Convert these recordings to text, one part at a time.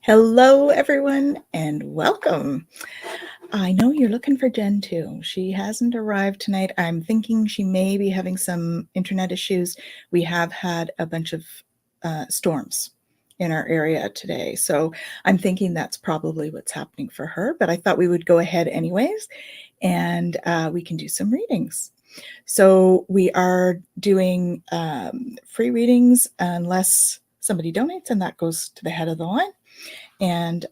Hello, everyone, and welcome. I know you're looking for Jen too. She hasn't arrived tonight. I'm thinking she may be having some internet issues. We have had a bunch of storms in our area today. So I'm thinking that's probably what's happening for her. But I thought we would go ahead anyways, and we can do some readings. So we are doing free readings unless somebody donates, and that goes to the head of the line. And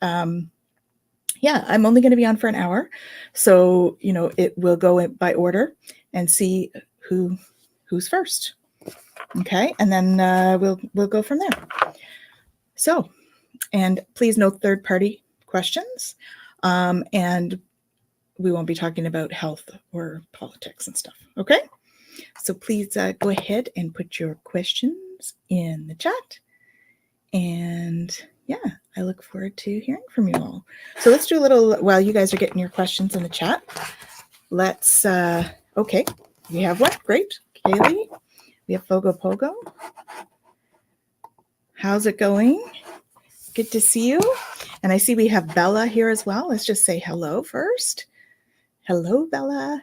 yeah, I'm only going to be on for an hour. So, it will go by order and see who's first. Okay. And then we'll go from there. So, and please no third party questions. And we won't be talking about health or politics and stuff. Okay. So please go ahead and put your questions in the chat. And yeah, I look forward to hearing from you all. So let's do a little, while you guys are getting your questions in the chat, let's, okay, we have what? Great. Kaylee, we have Fogo Pogo. How's it going? Good to see you. And I see we have Bella here as well. Let's just say hello first. Hello, Bella.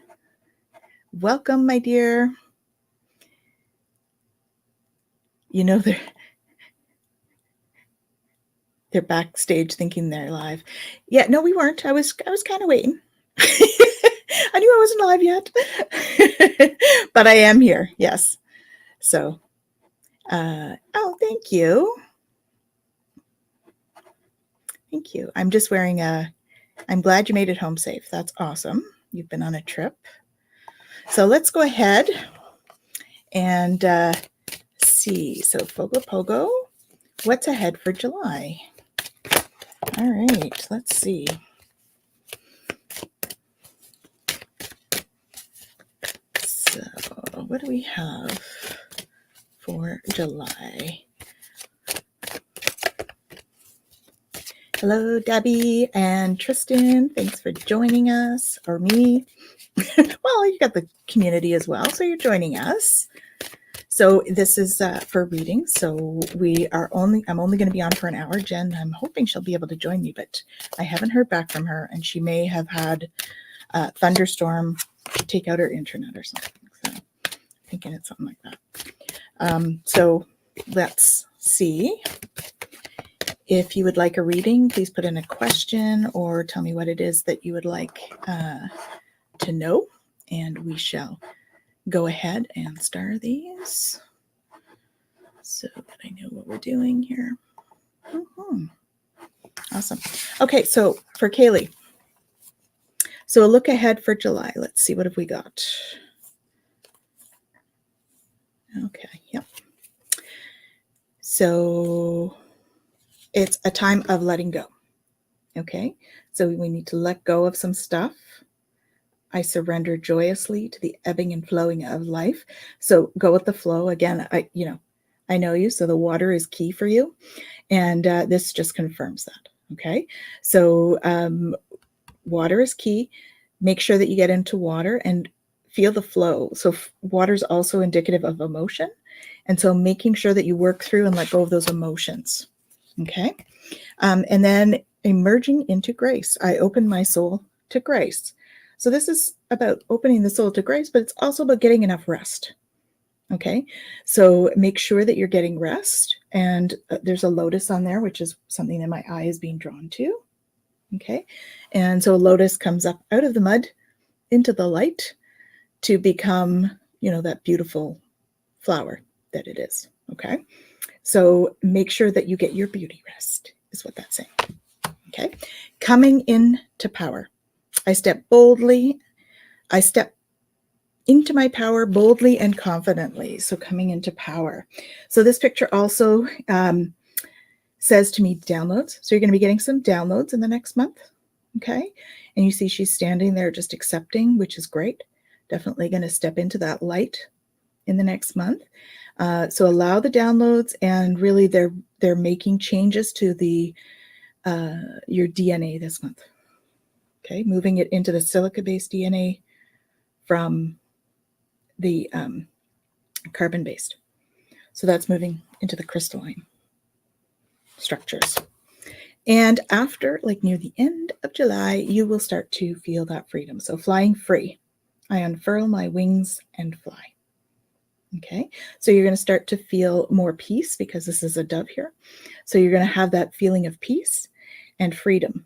Welcome, my dear. They're backstage thinking they're live. Yeah, no, we weren't. I was kind of waiting. I knew I wasn't live yet, but I am here. Yes. So, oh, thank you. Thank you. I'm just wearing I'm glad you made it home safe. That's awesome. You've been on a trip. So let's go ahead and see. So Fogo Pogo, what's ahead for July? All right, let's see. So what do we have for July? Hello, Debbie and Tristan. Thanks for joining us, or me. Well, you got the community as well, so you're joining us. So this is for reading. So I'm only going to be on for an hour. Jen, I'm hoping she'll be able to join me, but I haven't heard back from her, and she may have had a thunderstorm take out her internet or something. So I'm thinking it's something like that. So let's see. If you would like a reading, please put in a question or tell me what it is that you would like to know, and we shall go ahead and start these so that I know what we're doing here. Awesome. Okay, so for Kaylee, so a look ahead for July. Let's see, what have we got? Okay, yep. So it's a time of letting go. Okay, so we need to let go of some stuff. I surrender joyously to the ebbing and flowing of life. So go with the flow. Again, I know you, so the water is key for you. And this just confirms that. Okay, so water is key. Make sure that you get into water and feel the flow. So water is also indicative of emotion. And so making sure that you work through and let go of those emotions. Okay, and then emerging into grace. I open my soul to grace. So this is about opening the soul to grace, but it's also about getting enough rest. Okay, so make sure that you're getting rest. And there's a lotus on there, which is something that my eye is being drawn to. Okay, and so a lotus comes up out of the mud into the light to become, that beautiful flower that it is. Okay, so make sure that you get your beauty rest, is what that's saying. Okay, coming into power. I step into my power boldly and confidently. So coming into power. So this picture also says to me downloads. So you're going to be getting some downloads in the next month. Okay. And you see she's standing there just accepting, which is great. Definitely going to step into that light in the next month. So allow the downloads, and really they're making changes to your DNA this month. Okay, moving it into the silica-based DNA from the carbon-based. So that's moving into the crystalline structures. And after, like near the end of July, you will start to feel that freedom. So flying free. I unfurl my wings and fly. Okay, so you're going to start to feel more peace because this is a dove here. So you're going to have that feeling of peace and freedom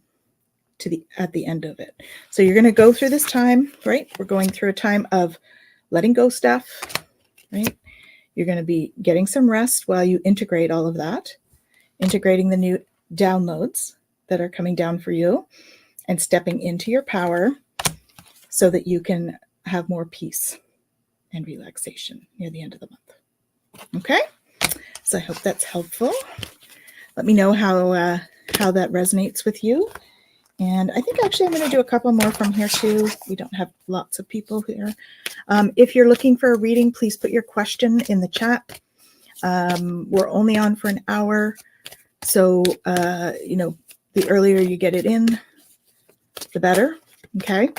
at the end of it. So you're going to go through this time, right? We're going through a time of letting go stuff, right? You're going to be getting some rest while you integrate all of that, integrating the new downloads that are coming down for you and stepping into your power so that you can have more peace and relaxation near the end of the month. Okay, so I hope that's helpful. Let me know how that resonates with you. And I think actually I'm going to do a couple more from here too. We don't have lots of people here. If you're looking for a reading, please put your question in the chat. We're only on for an hour. So, the earlier you get it in, the better. Okay.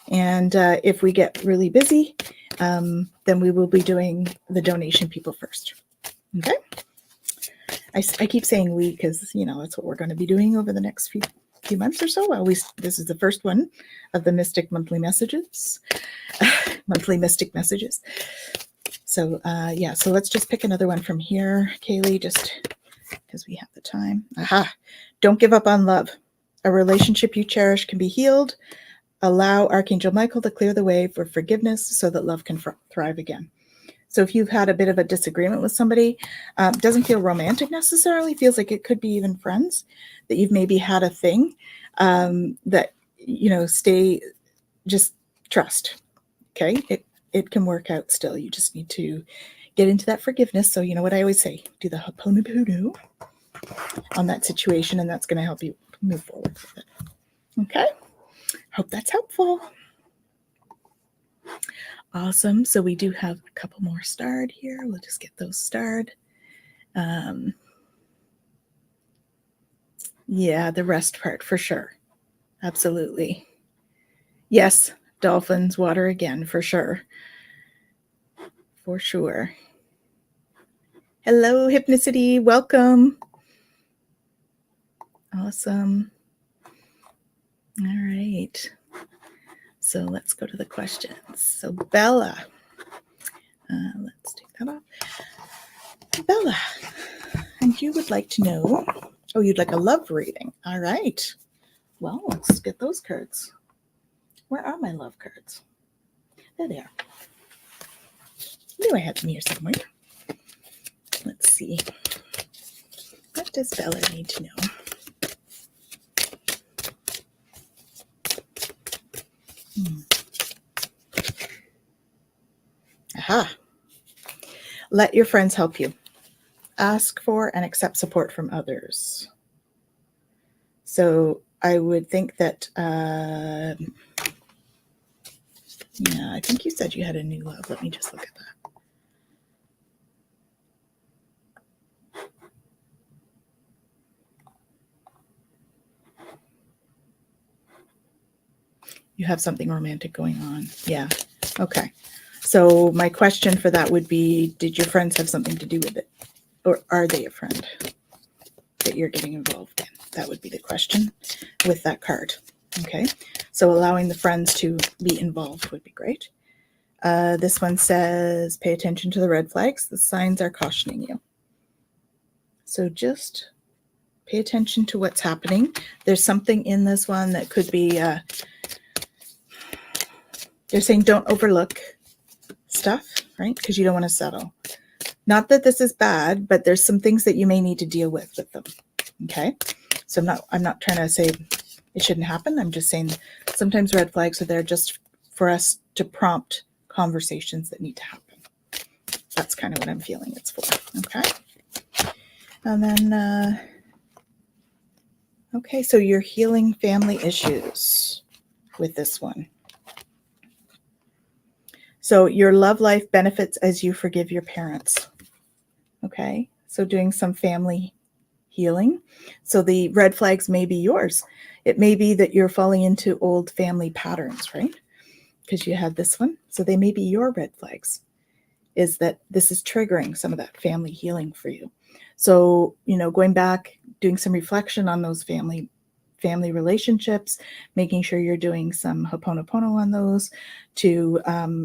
And if we get really busy, then we will be doing the donation people first. Okay. I keep saying we because, that's what we're going to be doing over the next few months or so. Well, this is the first one of the Mystic Monthly Messages, monthly Mystic Messages. So, so let's just pick another one from here, Kaylee, just because we have the time. Aha. Don't give up on love. A relationship you cherish can be healed. Allow Archangel Michael to clear the way for forgiveness so that love can thrive again. So if you've had a bit of a disagreement with somebody, doesn't feel romantic necessarily, feels like it could be even friends, that you've maybe had a thing that, just trust. Okay. It can work out still. You just need to get into that forgiveness. So you know what I always say, do the Ho'oponopono on that situation, and that's going to help you move forward with it. Okay. Hope that's helpful. Awesome. So we do have a couple more starred here. We'll just get those starred. Yeah, the rest part for sure. Absolutely. Yes, dolphins, water again, for sure. For sure. Hello, Hypnicity. Welcome. Awesome. All right. So let's go to the questions. So Bella, let's take that off. Bella, and you would like to know, you'd like a love reading. All right. Well, let's get those cards. Where are my love cards? There they are. I knew I had them here somewhere. Let's see. What does Bella need to know? Aha. Let your friends help you. Ask for and accept support from others. So I would think that, I think you said you had a new love. Let me just look at that. You have something romantic going on. Yeah. Okay. So my question for that would be, did your friends have something to do with it? Or are they a friend that you're getting involved in? That would be the question with that card. Okay. So allowing the friends to be involved would be great. This one says, pay attention to the red flags. The signs are cautioning you. So just pay attention to what's happening. There's something in this one that could be, they're saying don't overlook stuff, right? Because you don't want to settle. Not that this is bad, but there's some things that you may need to deal with them. Okay. So I'm not trying to say it shouldn't happen. I'm just saying sometimes red flags are there just for us to prompt conversations that need to happen. That's kind of what I'm feeling it's for. Okay. And then, okay. So you're healing family issues with this one. So your love life benefits as you forgive your parents. Okay. So doing some family healing. So the red flags may be yours. It may be that you're falling into old family patterns, right? Because you had this one. So they may be your red flags. is that this is triggering some of that family healing for you. So, going back, doing some reflection on those family relationships, making sure you're doing some Ho'oponopono on those to,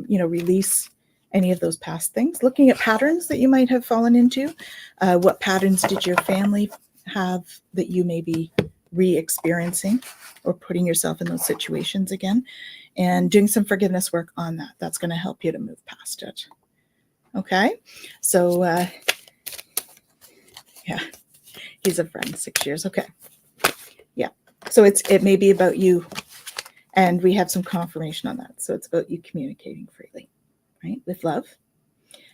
release any of those past things, looking at patterns that you might have fallen into. What patterns did your family have that you may be re-experiencing or putting yourself in those situations again, and doing some forgiveness work on that. That's going to help you to move past it. Okay. So, yeah, he's a friend, 6 years. Okay. Yeah. So it may be about you, and we have some confirmation on that. So it's about you communicating freely, right? With love.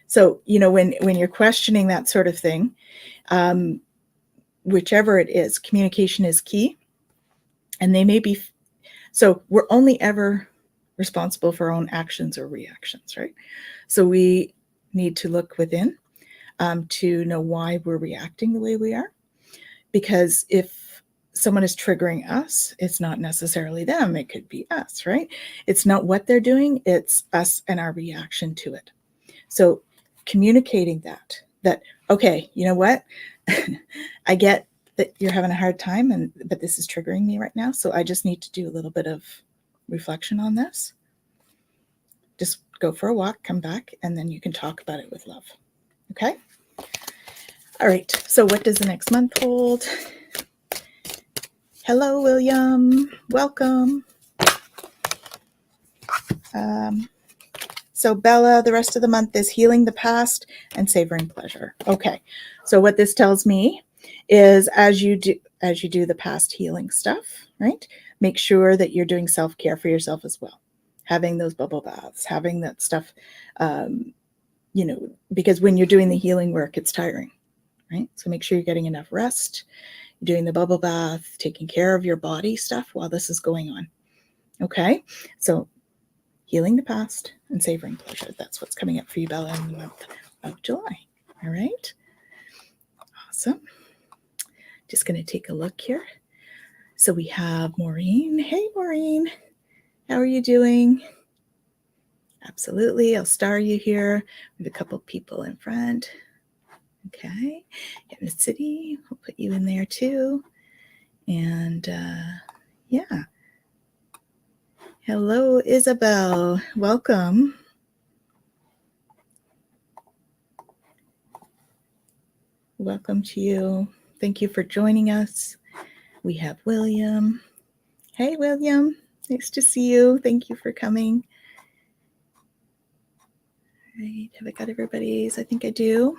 So, when you're questioning that sort of thing, whichever it is, communication is key. And they may be, so we're only ever responsible for our own actions or reactions, right? So we need to look within to know why we're reacting the way we are. Because if someone is triggering us, it's not necessarily them. It could be us, right? It's not what they're doing. It's us and our reaction to it. So communicating that, okay, you know what? I get that you're having a hard time, but this is triggering me right now. So I just need to do a little bit of reflection on this. Just go for a walk, come back, and then you can talk about it with love. Okay? All right. So what does the next month hold? Hello, William. Welcome. So Bella, the rest of the month is healing the past and savoring pleasure. Okay. So what this tells me is as you do the past healing stuff, right? Make sure that you're doing self-care for yourself as well. Having those bubble baths, having that stuff, because when you're doing the healing work, it's tiring, right? So make sure you're getting enough rest, doing the bubble bath, taking care of your body stuff while this is going on. Okay. So healing the past and savoring pleasure. That's what's coming up for you, Bella, in the month of July. All right. Awesome. Just going to take a look here. So we have Maureen. Hey, Maureen. How are you doing? Absolutely. I'll star you here. We have a couple people in front. Okay. In the city. We'll put you in there too. And yeah. Hello, Isabel. Welcome. Welcome to you. Thank you for joining us. We have William. Hey, William. Nice to see you. Thank you for coming. All right. Have I got everybody's? I think I do.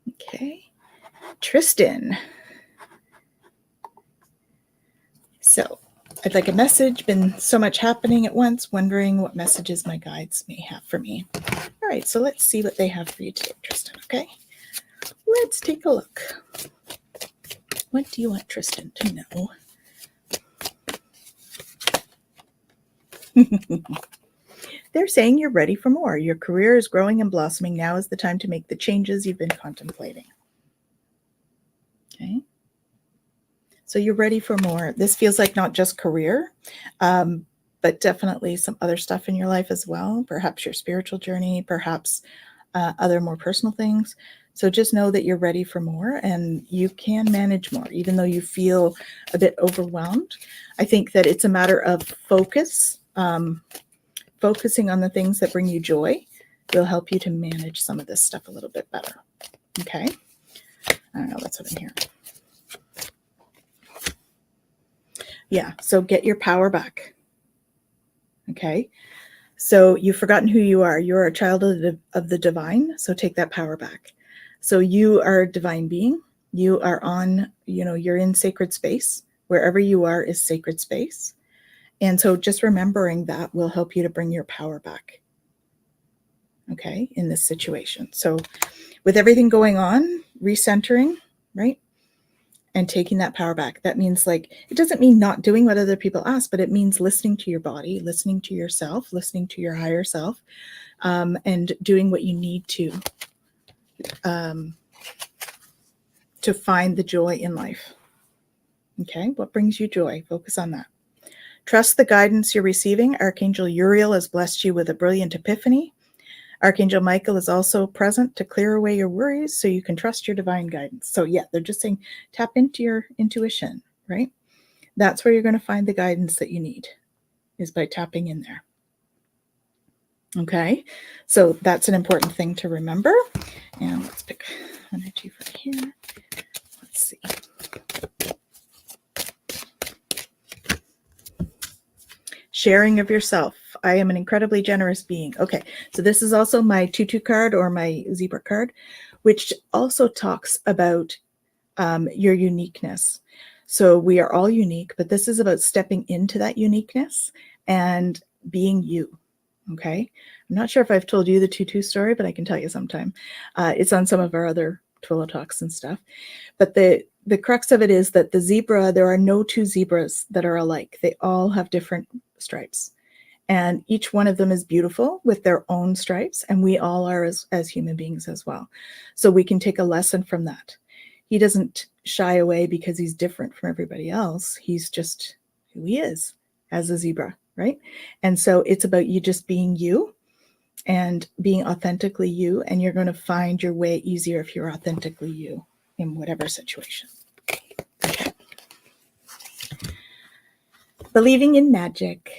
Okay. Tristan. So I'd like a message. Been so much happening at once. Wondering what messages my guides may have for me. All right. So let's see what they have for you today, Tristan. Okay. Let's take a look. What do you want Tristan to know? They're saying you're ready for more. Your career is growing and blossoming. Now is the time to make the changes you've been contemplating. Okay. So you're ready for more. This feels like not just career, but definitely some other stuff in your life as well. Perhaps your spiritual journey, perhaps other more personal things. So just know that you're ready for more and you can manage more, even though you feel a bit overwhelmed. I think that it's a matter of focus. Focusing on the things that bring you joy will help you to manage some of this stuff a little bit better. Okay. I don't know. That's what I'm hearing. Yeah. So get your power back. Okay. So you've forgotten who you are. You're a child of the divine. So take that power back. So you are a divine being. You are on, you're in sacred space. Wherever you are is sacred space. And so just remembering that will help you to bring your power back. Okay, in this situation. So with everything going on, recentering, right? And taking that power back. That means it doesn't mean not doing what other people ask, but it means listening to your body, listening to yourself, listening to your higher self, and doing what you need to find the joy in life. Okay, what brings you joy? Focus on that. Trust the guidance you're receiving. Archangel Uriel has blessed you with a brilliant epiphany. Archangel Michael is also present to clear away your worries so you can trust your divine guidance. So yeah, they're just saying tap into your intuition, right? That's where you're going to find the guidance that you need, is by tapping in there. Okay, so that's an important thing to remember. And let's pick one or two from here. Let's see. Sharing of yourself. I am an incredibly generous being. Okay, so this is also my tutu card, or my zebra card, which also talks about your uniqueness. So we are all unique, but this is about stepping into that uniqueness and being you. Okay, I'm not sure if I've told you the tutu story, but I can tell you sometime. It's on some of our other Twillo talks and stuff. But the crux of it is that the zebra, there are no two zebras that are alike. They all have different stripes, and each one of them is beautiful with their own stripes, and we all are as human beings as well. So we can take a lesson from that. He doesn't shy away because he's different from everybody else. He's just who he is as a zebra, right? And so it's about you just being you and being authentically you, and you're going to find your way easier if you're authentically you in whatever situation. Okay. Believing in magic.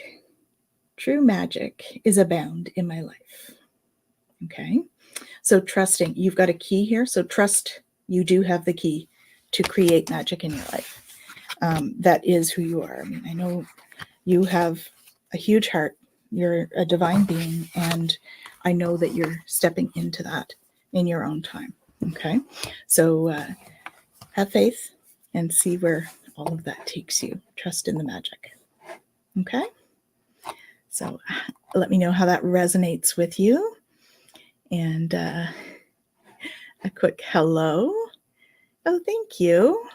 True magic is abound in my life. Okay. So trusting, you've got a key here. So trust you do have the key to create magic in your life. That is who you are. I mean, I know you have a huge heart. You're a divine being, and I know that you're stepping into that in your own time. Okay. So have faith and see where all of that takes you. Trust in the magic. Okay. So let me know how that resonates with you. And a quick hello. Oh, thank you.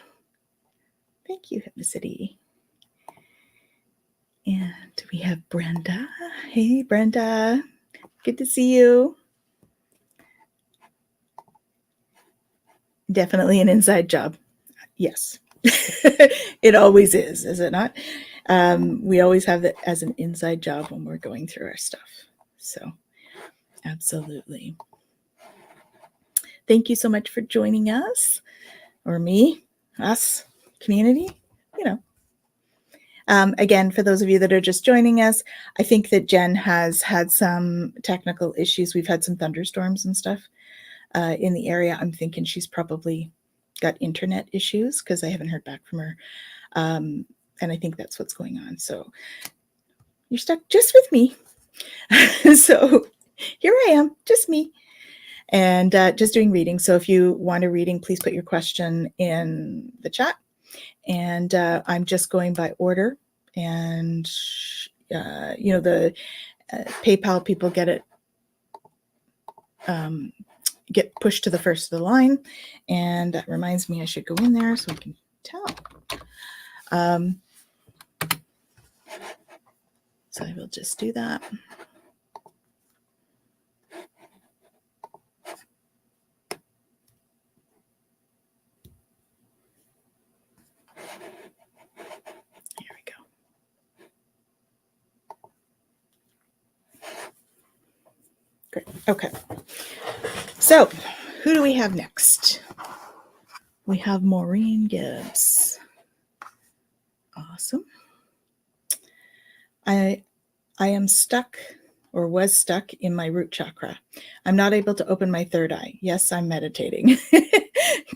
Thank you, Hypnicity. And we have Brenda. Hey, Brenda. Good to see you. Definitely an inside job. Yes. It always is it not? We always have it as an inside job when we're going through our stuff. So, absolutely. Thank you so much for joining us, or me, us, community, you know. Again, for those of you that are just joining us, I think that Jen has had some technical issues. We've had some thunderstorms and stuff in the area. I'm thinking she's probably got internet issues because I haven't heard back from her. And I think that's what's going on. So you're stuck just with me. So here I am, just me. And just doing reading. So if you want a reading, please put your question in the chat. And I'm just going by order. And, the PayPal people get it, get pushed to the first of the line. And that reminds me I should go in there so I can tell. So I will just do that. Here we go. Great. Okay. So who do we have next? We have Maureen Gibbs. Awesome. I am stuck, or was stuck, in my root chakra. I'm not able to open my third eye. Yes, I'm meditating.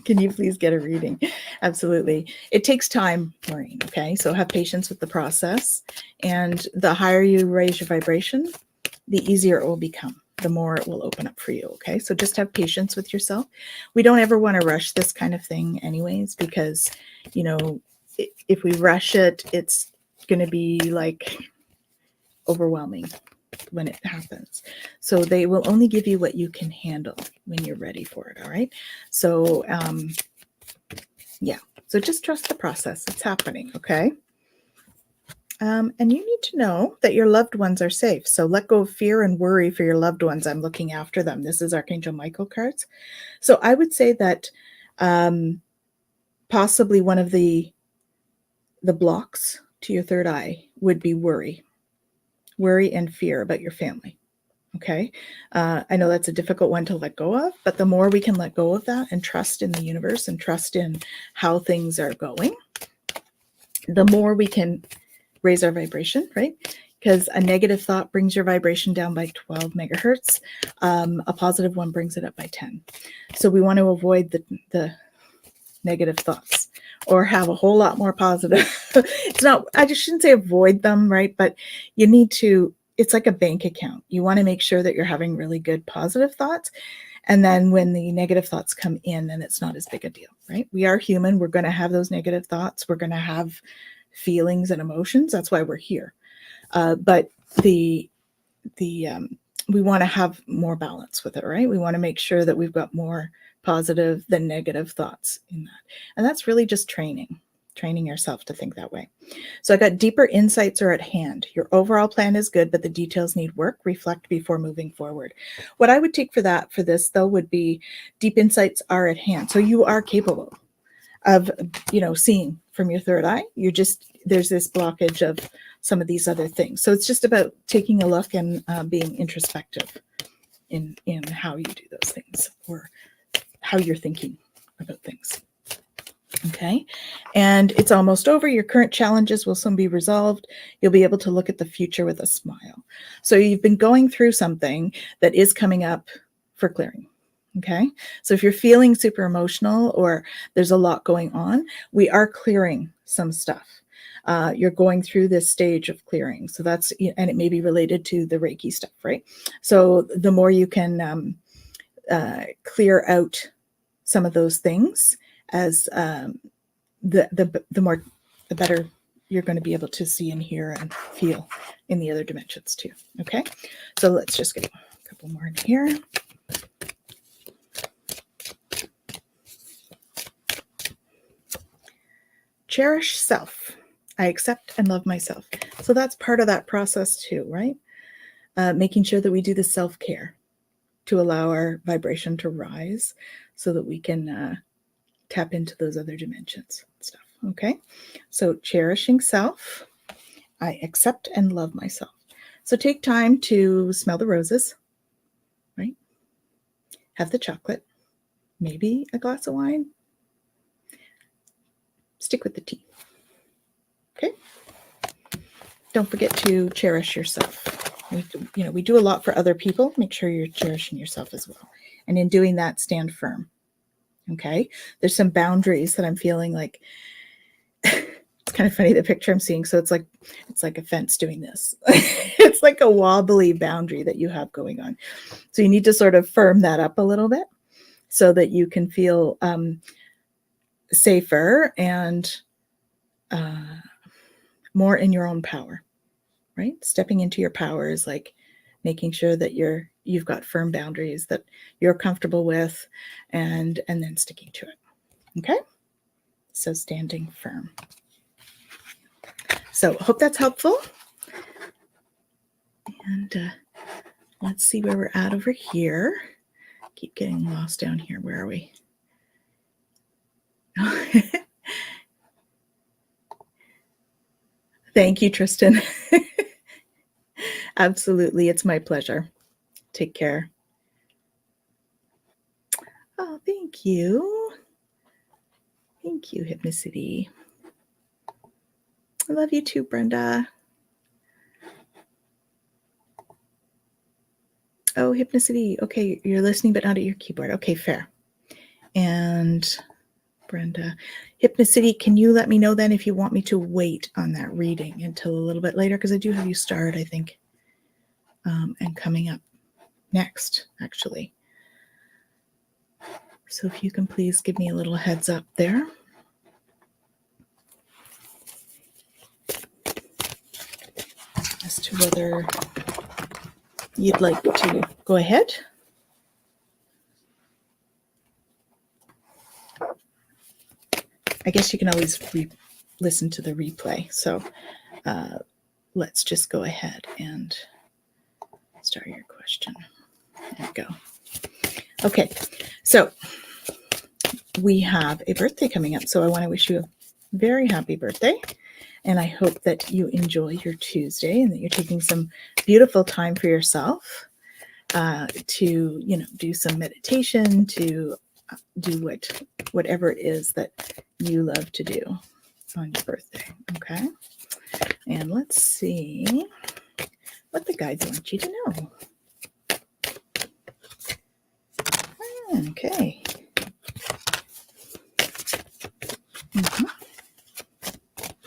Can you please get a reading? Absolutely. It takes time, Maureen. Okay. So have patience with the process. And the higher you raise your vibration, the easier it will become, the more it will open up for you. Okay. So just have patience with yourself. We don't ever want to rush this kind of thing anyways, because, if we rush it, it's going to be like overwhelming when it happens. So they will only give you what you can handle when you're ready for it. All right. So, yeah. So just trust the process. It's happening. Okay. And you need to know that your loved ones are safe. So let go of fear and worry for your loved ones. I'm looking after them. This is Archangel Michael cards. So I would say that possibly one of the blocks to your third eye would be worry and fear about your family. Okay. I know that's a difficult one to let go of, but the more we can let go of that and trust in the universe and trust in how things are going, the more we can raise our vibration, right? Because a negative thought brings your vibration down by 12 megahertz. A positive one brings it up by 10. So we want to avoid the negative thoughts or have a whole lot more positive. It's not, I just shouldn't say avoid them, right? But you need to, it's like a bank account. You want to make sure that you're having really good positive thoughts. And then when the negative thoughts come in, then it's not as big a deal, right? We are human. We're going to have those negative thoughts. We're going to have feelings and emotions. That's why we're here. But we want to have more balance with it, right? We want to make sure that we've got more positive than negative thoughts in that. And that's really just training yourself to think that way. So I got deeper insights are at hand. Your overall plan is good, but the details need work. Reflect before moving forward. What I would take for this though would be deep insights are at hand. So you are capable of, seeing from your third eye. There's this blockage of some of these other things. So it's just about taking a look and being introspective in how you do those things or how you're thinking about things. Okay. And it's almost over. Your current challenges will soon be resolved. You'll be able to look at the future with a smile. So you've been going through something that is coming up for clearing. Okay. So if you're feeling super emotional or there's a lot going on, we are clearing some stuff. You're going through this stage of clearing. So that's, and it may be related to the Reiki stuff, right? So the more you can clear out some of those things, as the better you're going to be able to see and hear and feel in the other dimensions too. Okay, so let's just get a couple more in here. Cherish self. I accept and love myself. So that's part of that process too, right? Making sure that we do the self-care to allow our vibration to rise so that we can tap into those other dimensions and stuff. Okay. So cherishing self, I accept and love myself. So take time to smell the roses, right? Have the chocolate, maybe a glass of wine. Stick with the tea. Okay. Don't forget to cherish yourself. We do a lot for other people. Make sure you're cherishing yourself as well. And in doing that, stand firm. Okay. There's some boundaries that I'm feeling like it's kind of funny, the picture I'm seeing. So it's like a fence doing this. It's like a wobbly boundary that you have going on. So you need to sort of firm that up a little bit so that you can feel safer and more in your own power, right? Stepping into your power is like making sure that you've got firm boundaries that you're comfortable with and then sticking to it. Okay. So standing firm. So hope that's helpful. And let's see where we're at over here. Keep getting lost down here. Where are we? Thank you, Tristan. Absolutely. It's my pleasure. Take care. Oh, thank you. Thank you, Hypnicity. I love you too, Brenda. Oh, Hypnicity. Okay, you're listening, but not at your keyboard. Okay, fair. And Brenda, Hypnicity, can you let me know then if you want me to wait on that reading until a little bit later? Because I do have you start, I think, and coming up next, actually. So if you can please give me a little heads up there. As to whether you'd like to go ahead. I guess you can always listen to the replay. So let's just go ahead and start your question. There we go. Okay, so we have a birthday coming up. So I want to wish you a very happy birthday. And I hope that you enjoy your Tuesday and that you're taking some beautiful time for yourself. to, do some meditation, to do whatever it is that you love to do on your birthday. Okay. And let's see what the guides want you to know. Okay.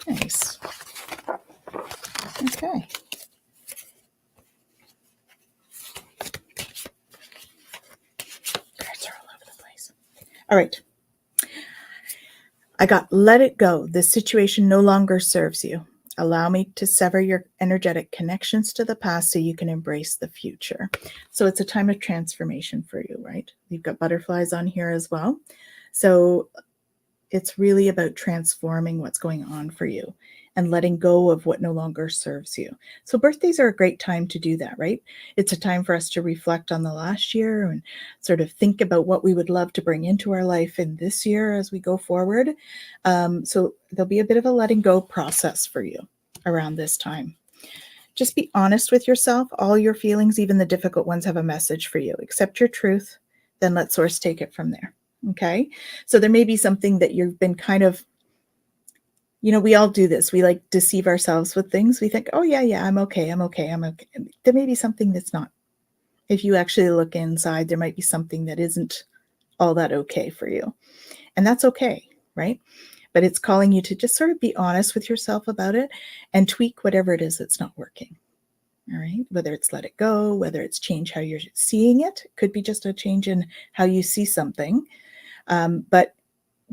Nice. Okay. Cards are all over the place. All right. I got let it go. This situation no longer serves you. Allow me to sever your energetic connections to the past so you can embrace the future. So it's a time of transformation for you, right? You've got butterflies on here as well. So it's really about transforming what's going on for you and letting go of what no longer serves you. So birthdays are a great time to do that, right? It's a time for us to reflect on the last year and sort of think about what we would love to bring into our life in this year as we go forward. So there'll be a bit of a letting go process for you around this time. Just be honest with yourself. All your feelings, even the difficult ones, have a message for you. Accept your truth, then let Source take it from there. Okay. So there may be something that you've been kind of, we all do this. We like deceive ourselves with things. We think, oh yeah, I'm okay. There may be something that's not. If you actually look inside, there might be something that isn't all that okay for you. And that's okay, right? But it's calling you to just sort of be honest with yourself about it and tweak whatever it is that's not working. All right. Whether it's let it go, whether it's change how you're seeing it. It could be just a change in how you see something. But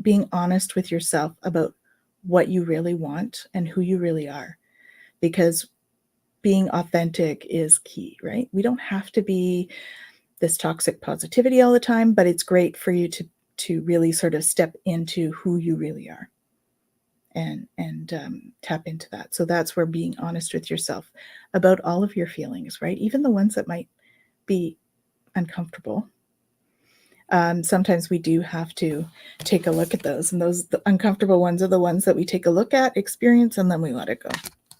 being honest with yourself about what you really want and who you really are, because being authentic is key, right? We don't have to be this toxic positivity all the time, but it's great for you to really sort of step into who you really are and tap into that. So that's where being honest with yourself about all of your feelings, right? Even the ones that might be uncomfortable. Sometimes we do have to take a look at those, and the uncomfortable ones are the ones that we take a look at, experience, and then we let it go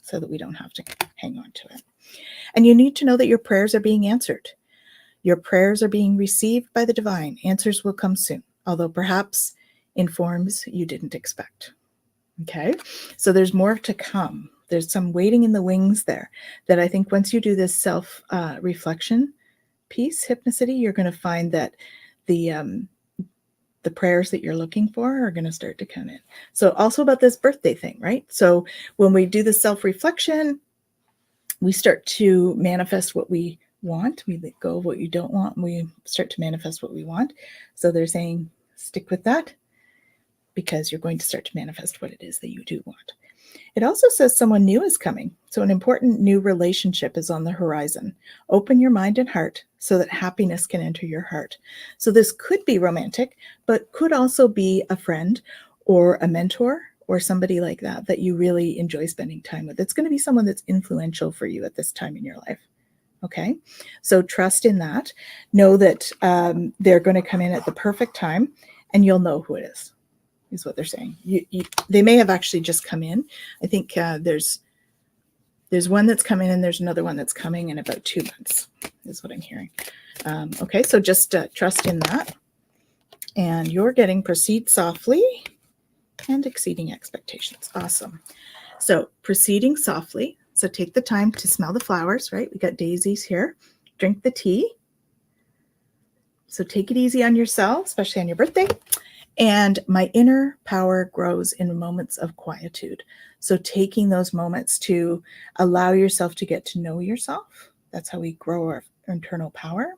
so that we don't have to hang on to it. And you need to know that your prayers are being answered. Your prayers are being received by the divine. Answers will come soon, although perhaps in forms you didn't expect. Okay, so there's more to come. There's some waiting in the wings there that I think once you do this self-reflection piece, hypnicity, you're going to find that the prayers that you're looking for are going to start to come in. So also about this birthday thing, right? So when we do the self-reflection, we start to manifest what we want. We let go of what you don't want, and we start to manifest what we want. So they're saying, stick with that, because you're going to start to manifest what it is that you do want. It also says someone new is coming. So an important new relationship is on the horizon. Open your mind and heart so that happiness can enter your heart. So this could be romantic, but could also be a friend or a mentor or somebody like that you really enjoy spending time with. It's going to be someone that's influential for you at this time in your life. Okay, so trust in that. Know that they're going to come in at the perfect time, and you'll know who it is what they're saying. They may have actually just come in. I think there's one that's coming and there's another one that's coming in about 2 months, is what I'm hearing. Okay, so just trust in that. And you're getting proceed softly and exceeding expectations. Awesome. So proceeding softly. So take the time to smell the flowers, right? We got daisies here. Drink the tea. So take it easy on yourself, especially on your birthday. And my inner power grows in moments of quietude. So taking those moments to allow yourself to get to know yourself. That's how we grow our internal power.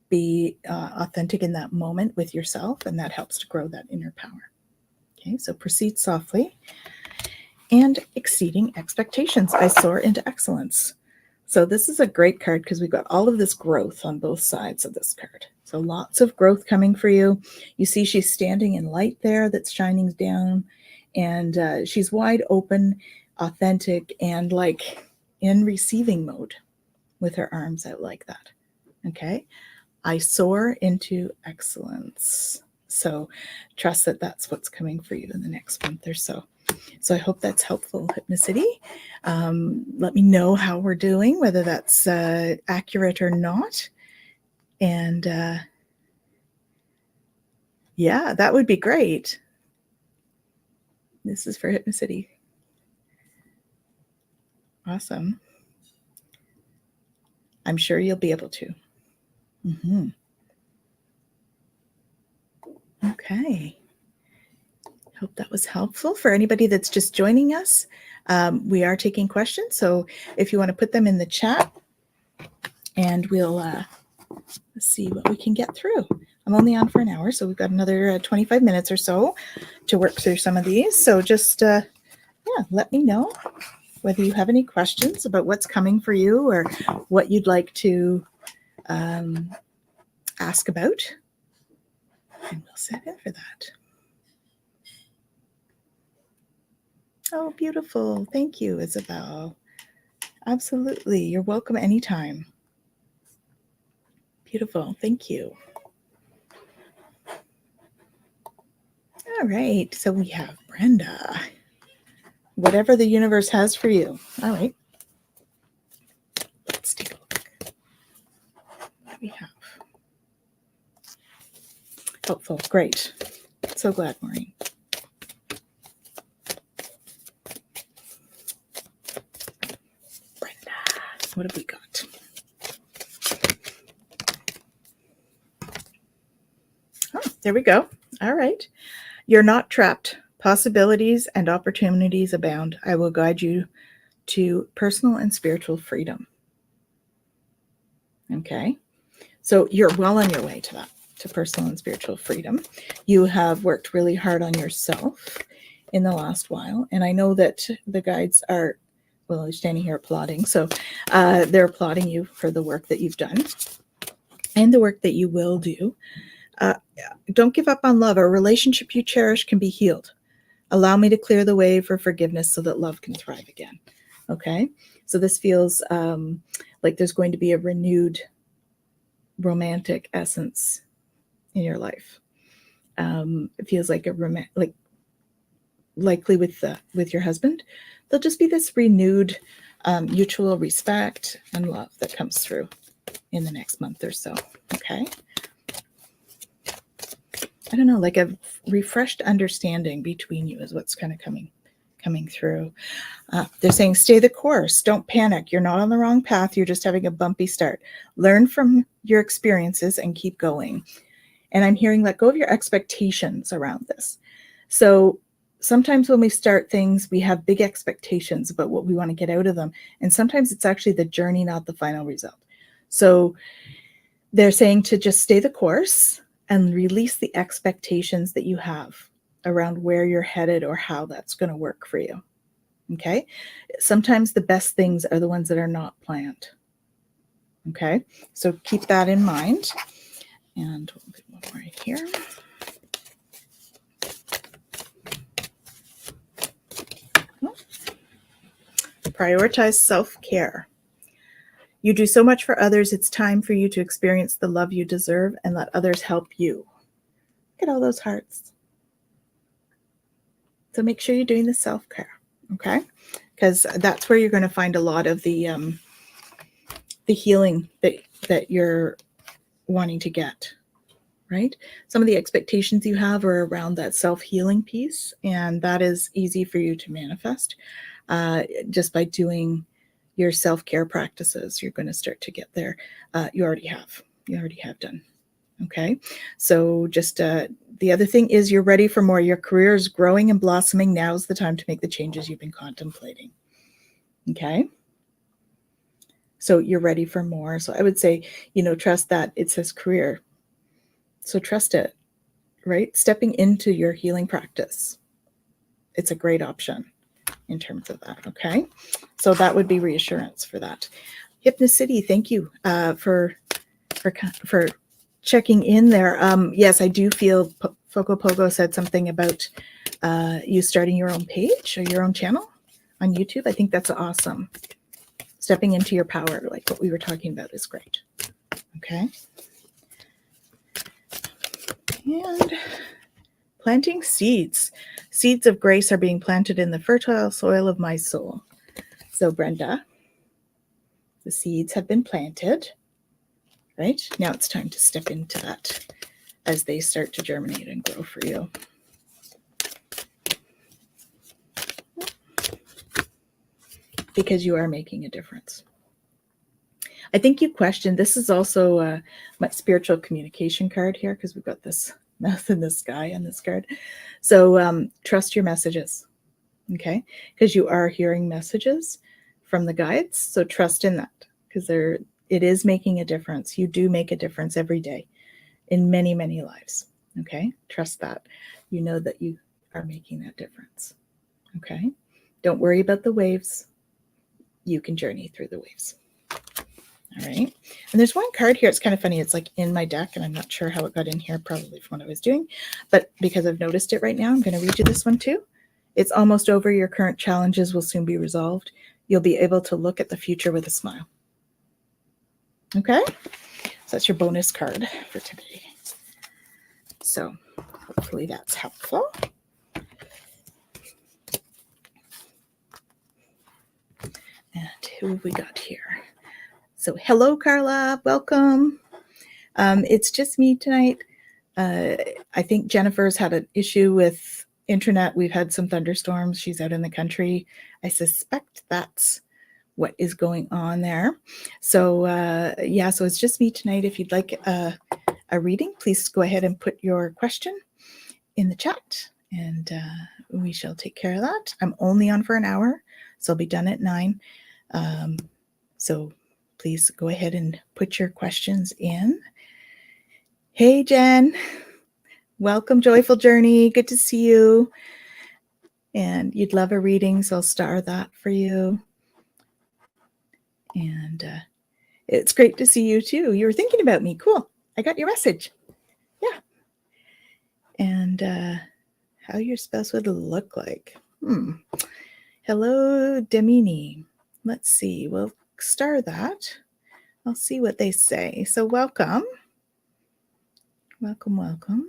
Be authentic in that moment with yourself, and that helps to grow that inner power. Okay, so proceed softly and exceeding expectations. I soar into excellence. So this is a great card because we've got all of this growth on both sides of this card. So lots of growth coming for you. You see she's standing in light there that's shining down, and she's wide open, authentic, and like in receiving mode with her arms out like that. Okay. I soar into excellence. So trust that that's what's coming for you in the next month or so. So I hope that's helpful, Hypnicity. Let me know how we're doing, whether that's accurate or not. And yeah, that would be great. This is for Hypnocity. Awesome. I'm sure you'll be able to. Mm-hmm. Okay. Hope that was helpful for anybody that's just joining us. We are taking questions, so if you want to put them in the chat, and we'll see what we can get through. I'm only on for an hour, so we've got another 25 minutes or so to work through some of these. So just, let me know whether you have any questions about what's coming for you or what you'd like to ask about. And we'll set in for that. Oh, beautiful. Thank you, Isabel. Absolutely. You're welcome anytime. Beautiful. Thank you. All right. So we have Brenda. Whatever the universe has for you. All right. Let's take a look. What do we have? Helpful. Great. So glad, Maureen. Brenda. What have we got? Oh, there we go. All right. You're not trapped. Possibilities and opportunities abound. I will guide you to personal and spiritual freedom. Okay. So you're well on your way to that, to personal and spiritual freedom. You have worked really hard on yourself in the last while. And I know that the guides are, well, they're standing here applauding. So they're applauding you for the work that you've done and the work that you will do. Don't give up on love. A relationship you cherish can be healed. Allow me to clear the way for forgiveness so that love can thrive again. Okay. So this feels like there's going to be a renewed romantic essence in your life. It feels like likely with your husband, there'll just be this renewed mutual respect and love that comes through in the next month or so. Okay. I don't know, like a refreshed understanding between you is what's kind of coming through. They're saying, stay the course. Don't panic. You're not on the wrong path. You're just having a bumpy start. Learn from your experiences and keep going. And I'm hearing, let go of your expectations around this. So sometimes when we start things, we have big expectations about what we want to get out of them. And sometimes it's actually the journey, not the final result. So they're saying to just stay the course and release the expectations that you have around where you're headed or how that's going to work for you. Okay. Sometimes the best things are the ones that are not planned. Okay. So keep that in mind. And we'll do one more here. Prioritize self-care. You do so much for others. It's time for you to experience the love you deserve and let others help you. Look at all those hearts. So make sure you're doing the self-care, okay? Because that's where you're going to find a lot of the healing that you're wanting to get, right? Some of the expectations you have are around that self-healing piece, and that is easy for you to manifest just by doing your self-care practices. You're going to start to get there. You already have done. Okay. So just the other thing is you're ready for more. Your career is growing and blossoming. Now's the time to make the changes you've been contemplating. Okay. So you're ready for more. So I would say, trust that it says career. So trust it, right? Stepping into your healing practice. It's a great option in terms of that. Okay. So that would be reassurance for that. Hypnocity, thank you for checking in there. Yes, I do feel Foco Pogo said something about you starting your own page or your own channel on YouTube. I think that's awesome. Stepping into your power, like what we were talking about, is great. Okay. And planting seeds. Seeds of grace are being planted in the fertile soil of my soul. So Brenda, the seeds have been planted. right? Now it's time to step into that as they start to germinate and grow for you. Because you are making a difference. I think you questioned, this is also my spiritual communication card here, because we've got this mouth in the sky on this card. So trust your messages, okay? Because you are hearing messages from the guides. So trust in that, because it is making a difference. You do make a difference every day in many, many lives, okay? Trust that. You know that you are making that difference, okay? Don't worry about the waves. You can journey through the waves. All right. And there's one card here. It's kind of funny. It's like in my deck, and I'm not sure how it got in here, probably from what I was doing. But because I've noticed it right now, I'm going to read you this one too. It's almost over. Your current challenges will soon be resolved. You'll be able to look at the future with a smile. Okay. So that's your bonus card for today. So hopefully that's helpful. And who have we got here? So hello, Carla. Welcome. It's just me tonight. I think Jennifer's had an issue with internet. We've had some thunderstorms. She's out in the country. I suspect that's what is going on there. So yeah, so it's just me tonight. If you'd like a reading, please go ahead and put your question in the chat, and we shall take care of that. I'm only on for an hour, so I'll be done at 9. So please go ahead and put your questions in. Hey, Jen. Welcome, Joyful Journey. Good to see you. And you'd love a reading, so I'll star that for you. And it's great to see you, too. You were thinking about me. Cool. I got your message. Yeah. And how your spouse would look like. Hello, Demini. Let's see. We'll star that. I'll see what they say. So welcome. Welcome, welcome.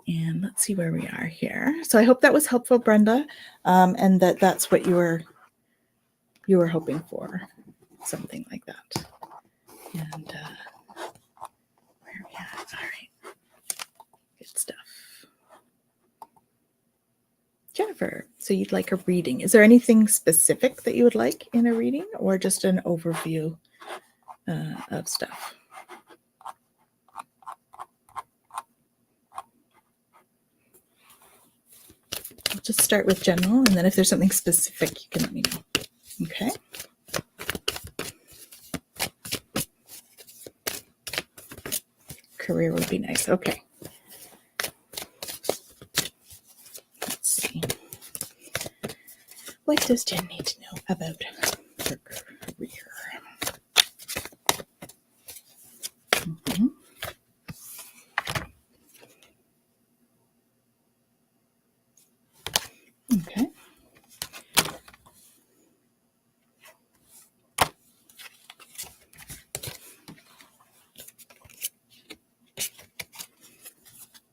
And let's see where we are here. So I hope that was helpful, Brenda, and that's what you were hoping for, something like that. And where are we at? All right. Good stuff. Jennifer, so you'd like a reading. Is there anything specific that you would like in a reading, or just an overview of stuff? I'll just start with general, and then if there's something specific, you can let me know. Okay. Career would be nice. Okay. Let's see. What does Jen need to know about her career? Okay.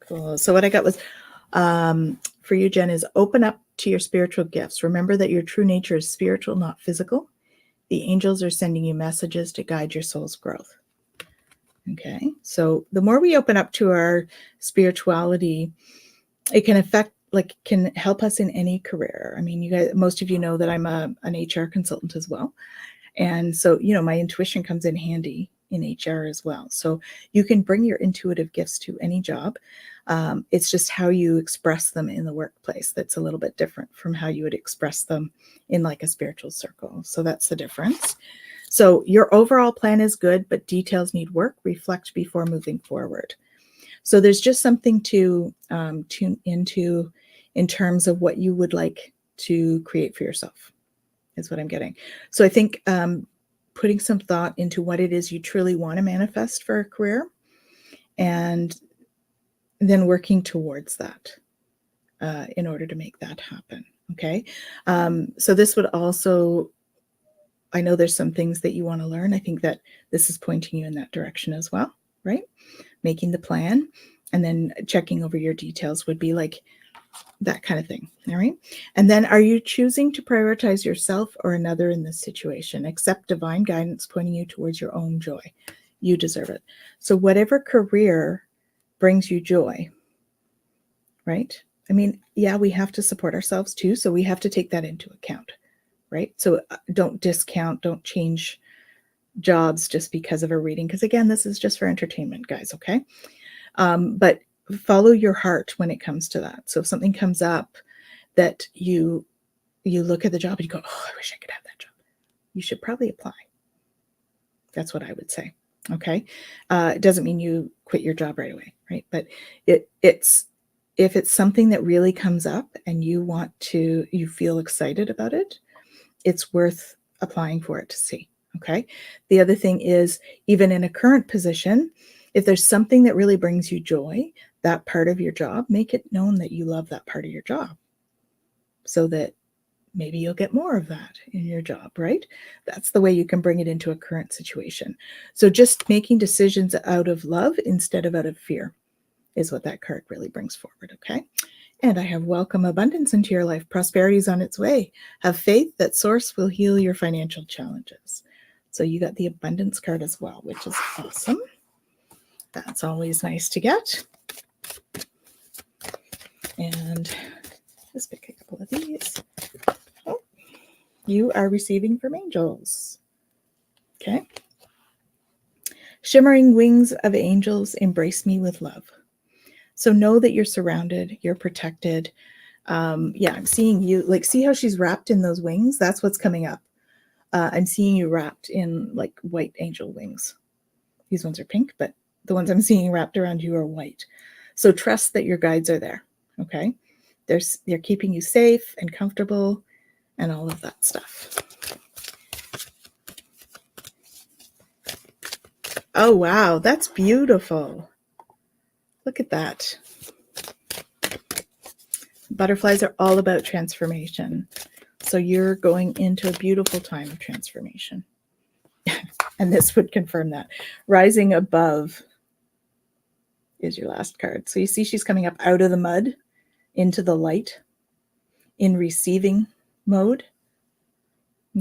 Cool. So what I got was, for you, Jen, is open up to your spiritual gifts. Remember that your true nature is spiritual, not physical. The angels are sending you messages to guide your soul's growth. Okay. So the more we open up to our spirituality, it can can help us in any career. I mean, you guys, most of you know that I'm an HR consultant as well. And so, my intuition comes in handy in HR as well. So you can bring your intuitive gifts to any job. It's just how you express them in the workplace that's a little bit different from how you would express them in like a spiritual circle. So that's the difference. So your overall plan is good, but details need work. Reflect before moving forward. So there's just something to tune into in terms of what you would like to create for yourself, is what I'm getting. So I think putting some thought into what it is you truly want to manifest for a career, and then working towards that in order to make that happen. Okay. So this would also, I know there's some things that you want to learn. I think that this is pointing you in that direction as well, right? Making the plan and then checking over your details would be like, that kind of thing. All right. And then, are you choosing to prioritize yourself or another in this situation? Accept divine guidance pointing you towards your own joy. You deserve it. So whatever career brings you joy, right? I mean, yeah, we have to support ourselves too. So we have to take that into account, right? So don't discount, don't change jobs just because of a reading. Because again, this is just for entertainment, guys. Okay. But follow your heart when it comes to that. So if something comes up that you look at the job and you go, oh, I wish I could have that job, you should probably apply. That's what I would say. Okay. It doesn't mean you quit your job right away, right? But it's if it's something that really comes up and you feel excited about it, it's worth applying for it to see. Okay. The other thing is, even in a current position, if there's something that really brings you joy, that part of your job, make it known that you love that part of your job so that maybe you'll get more of that in your job, right? That's the way you can bring it into a current situation. So just making decisions out of love instead of out of fear is what that card really brings forward, okay? And I have welcome abundance into your life. Prosperity is on its way. Have faith that Source will heal your financial challenges. So you got the abundance card as well, which is awesome. That's always nice to get. And let's pick a couple of these. Oh, you are receiving from angels. Okay. Shimmering wings of angels embrace me with love. So know that you're surrounded, you're protected. Yeah, I'm seeing you, like, see how she's wrapped in those wings? That's what's coming up. I'm seeing you wrapped in like white angel wings. These ones are pink, but the ones I'm seeing wrapped around you are white. So trust that your guides are there. Okay. They're keeping you safe and comfortable and all of that stuff. Oh, wow. That's beautiful. Look at that. Butterflies are all about transformation. So you're going into a beautiful time of transformation. And this would confirm that. Rising above is your last card. So you see she's coming up out of the mud into the light in receiving mode.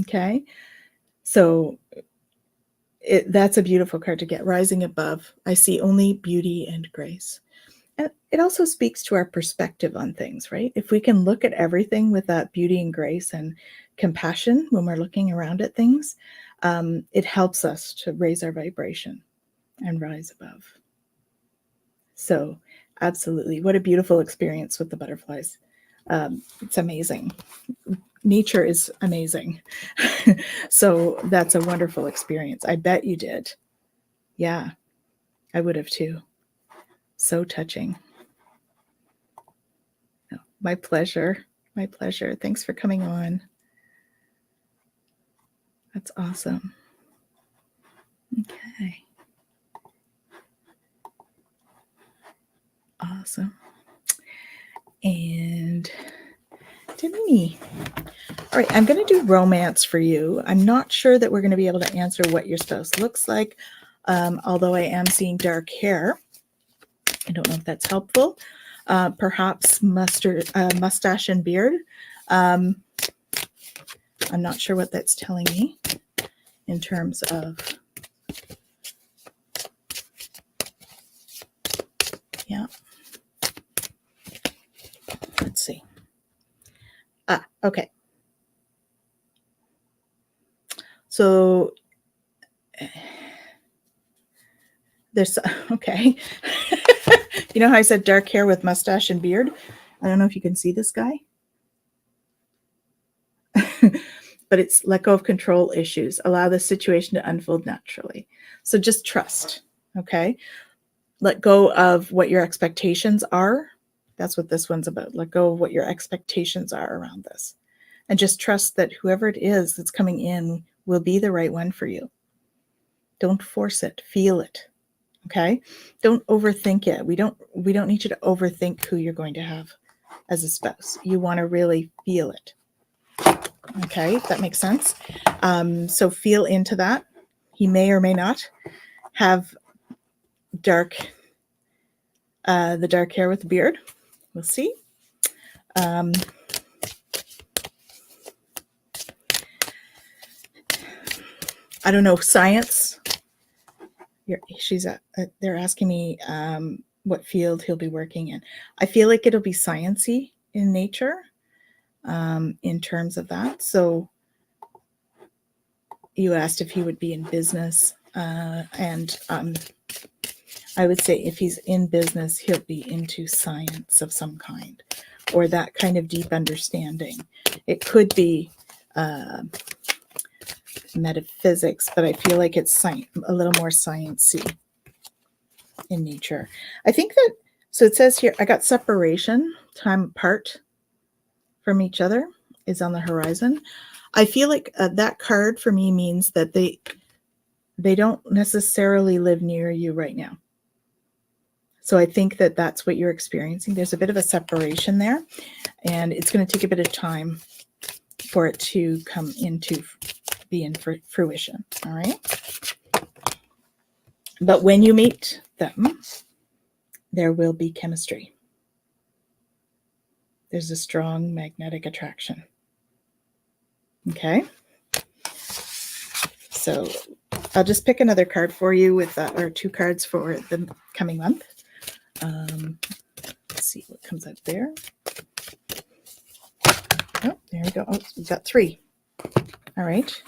Okay. So that's a beautiful card to get. Rising above. I see only beauty and grace. And it also speaks to our perspective on things, right? If we can look at everything with that beauty and grace and compassion when we're looking around at things, it helps us to raise our vibration and rise above. So absolutely. What a beautiful experience with the butterflies. It's amazing. Nature is amazing. So that's a wonderful experience. I bet you did. Yeah, I would have too. So touching. Oh, my pleasure. My pleasure. Thanks for coming on. That's awesome. Okay. Awesome. And Denise. All right, I'm going to do romance for you. I'm not sure that we're going to be able to answer what your spouse looks like, although I am seeing dark hair. I don't know if that's helpful. Perhaps mustache and beard. I'm not sure what that's telling me in terms of, yeah. Let's see. Okay. So there's, okay. You know how I said dark hair with mustache and beard? I don't know if you can see this guy. But it's let go of control issues. Allow the situation to unfold naturally. So just trust, okay? Let go of what your expectations are. That's what this one's about. Let go of what your expectations are around this. And just trust that whoever it is that's coming in will be the right one for you. Don't force it. Feel it. Okay? Don't overthink it. We don't need you to overthink who you're going to have as a spouse. You want to really feel it. Okay, if that makes sense. So feel into that. He may or may not have the dark hair with the beard. We'll see. I don't know, science. They're asking me what field he'll be working in. I feel like it'll be sciencey in nature in terms of that. So you asked if he would be in business, and I would say if he's in business, he'll be into science of some kind, or that kind of deep understanding. It could be metaphysics, but I feel like it's a little more sciencey in nature. I think that, so it says here, I got separation, time apart from each other is on the horizon. I feel like that card for me means that they don't necessarily live near you right now. So I think that that's what you're experiencing. There's a bit of a separation there, and it's going to take a bit of time for it to come into be in fruition. All right. But when you meet them, there will be chemistry. There's a strong magnetic attraction. Okay. So I'll just pick another card for you with or two cards for the coming month. Let's see what comes out there. Oh, there we go. Oh, we've got three. All right.